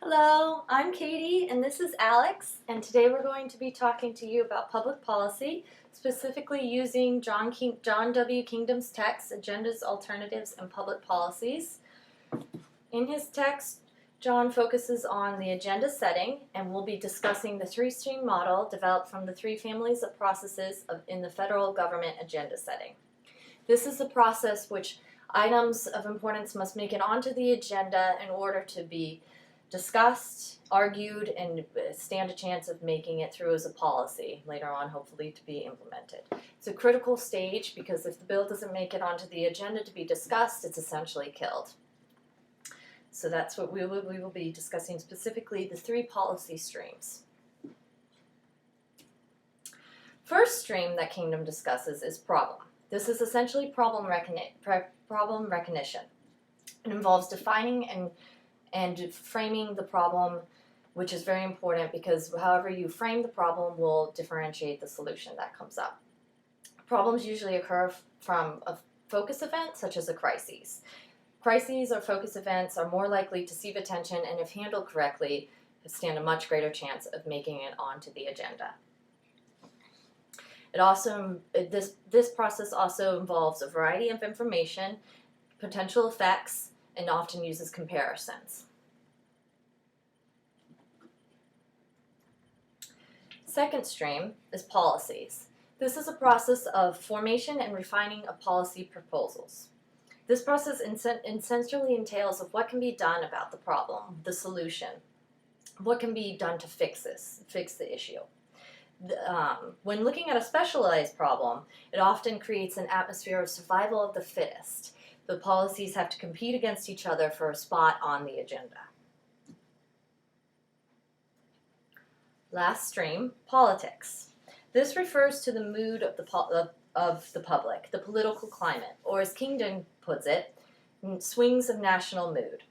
Hello, I'm Katie and this is Alex, and today we're going to be talking to you about public policy, specifically using John W. Kingdom's text, Agendas, Alternatives, and Public Policies. In his text, John focuses on the agenda setting, and we'll be discussing the three-stream model developed from the three families of processes in the federal government agenda setting. This is a process which items of importance must make it onto the agenda in order to be discussed, argued, and stand a chance of making it through as a policy later on, hopefully to be implemented. It's a critical stage because if the bill doesn't make it onto the agenda to be discussed, it's essentially killed. So that's what we will be discussing, specifically the three policy streams. First stream that Kingdom discusses is problem. This is essentially problem recognition. It involves defining and framing the problem, which is very important because however you frame the problem will differentiate the solution that comes up. Problems usually occur from a focus event, such as a crisis. Crises or focus events are more likely to receive attention and, if handled correctly, stand a much greater chance of making it onto the agenda. This process also involves a variety of information, potential effects, and often uses comparisons. Second stream is policies. This is a process of formation and refining of policy proposals. This process essentially entails of what can be done about the problem, the solution, what can be done to fix the issue. When looking at a specialized problem, it often creates an atmosphere of survival of the fittest. The policies have to compete against each other for a spot on the agenda. Last stream, politics. This refers to the mood of the public, the political climate, or as Kingdon puts it, swings of national mood.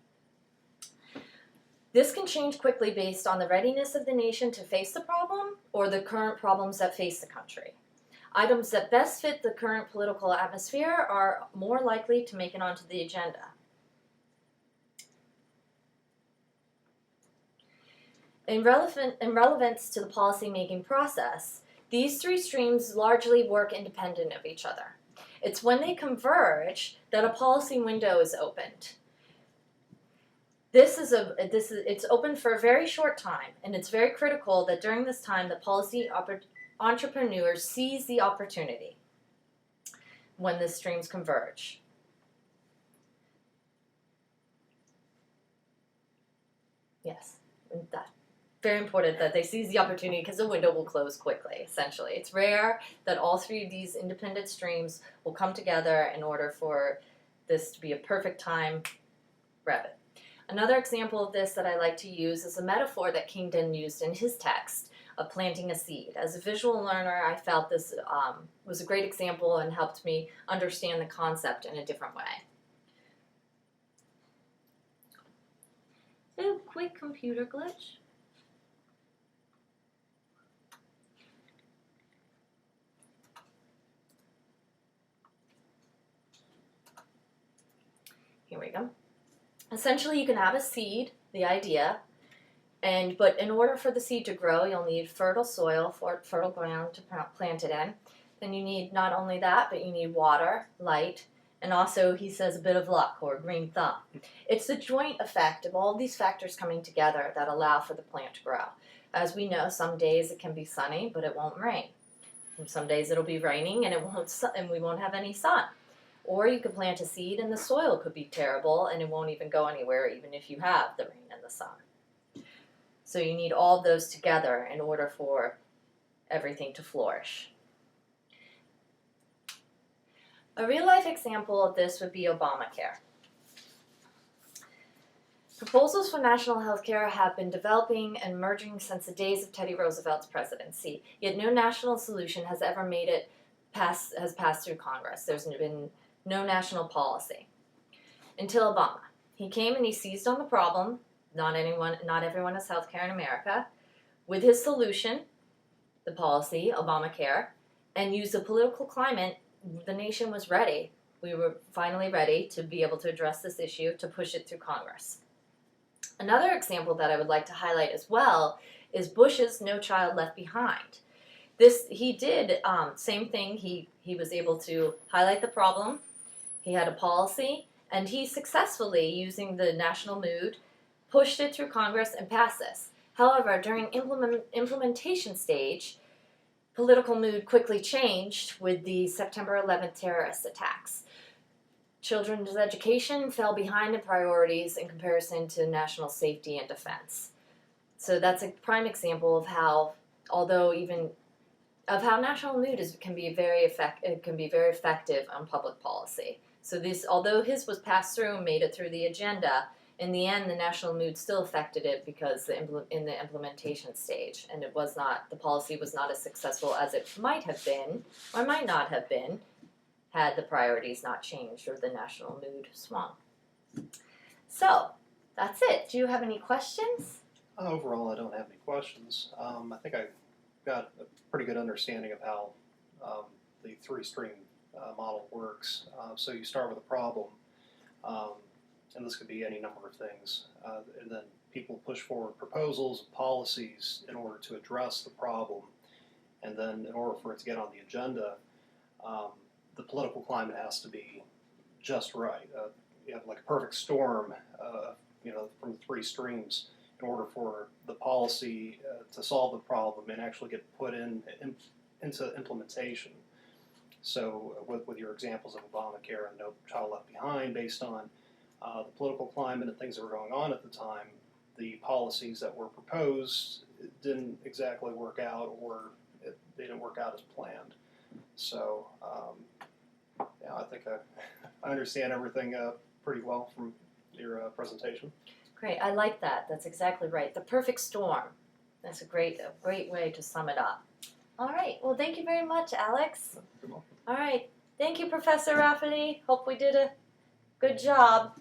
This can change quickly based on the readiness of the nation to face the problem or the current problems that face the country. Items that best fit the current political atmosphere are more likely to make it onto the agenda. In relevance to the policymaking process, these three streams largely work independent of each other. It's when they converge that a policy window is opened. It's open for a very short time, and it's very critical that during this time the policy entrepreneurs seize the opportunity when the streams converge. Yes, that's very important that they seize the opportunity because the window will close quickly, essentially. It's rare that all three of these independent streams will come together in order for this to be a perfect time rabbit. Another example of this that I like to use is a metaphor that Kingdon used in his text of planting a seed. As a visual learner, I felt this was a great example and helped me understand the concept in a different way. So, quick computer glitch. Here we go. Essentially, you can have a seed, the idea, but in order for the seed to grow, you'll need fertile soil, fertile ground to plant it in. Then you need not only that, but you need water, light, and also, he says, a bit of luck or green thumb. It's the joint effect of all these factors coming together that allow for the plant to grow. As we know, some days it can be sunny, but it won't rain. And some days it'll be raining and we won't have any sun. Or you could plant a seed and the soil could be terrible and it won't even go anywhere even if you have the rain and the sun. So you need all of those together in order for everything to flourish. A real-life example of this would be Obamacare. Proposals for national health care have been developing and emerging since the days of Teddy Roosevelt's presidency, yet no national solution has ever passed through Congress. There's been no national policy until Obama. He came and he seized on the problem. Not everyone has health care in America. With his solution, the policy, Obamacare, and used the political climate, the nation was ready. We were finally ready to be able to address this issue, to push it through Congress. Another example that I would like to highlight as well is Bush's No Child Left Behind. He did same thing. He was able to highlight the problem. He had a policy, and he successfully, using the national mood, pushed it through Congress and passed this. However, during implementation stage, political mood quickly changed with the September 11th terrorist attacks. Children's education fell behind in priorities in comparison to national safety and defense. So that's a prime example of how, national mood can be very effective on public policy. So although his was passed through and made it through the agenda, in the end, the national mood still affected it because in the implementation stage, and the policy was not as successful as it might have been or might not have been had the priorities not changed or the national mood swung. So that's it. Do you have any questions? Overall, I don't have any questions. I think I got a pretty good understanding of how the three-stream model works. So you start with a problem, and this could be any number of things, and then people push forward proposals and policies in order to address the problem, and then in order for it to get on the agenda, the political climate has to be just right. You have like a perfect storm, from the three streams in order for the policy to solve the problem and actually get put into implementation. So with your examples of Obamacare and No Child Left Behind, based on the political climate and things that were going on at the time, the policies that were proposed didn't exactly work out, or they didn't work out as planned. So I think I understand everything pretty well from your presentation. Great, I like that. That's exactly right. The perfect storm. That's a great way to sum it up. All right. Well, thank you very much, Alex. You're welcome. All right. Thank you, Professor Rafferty. Hope we did a good job.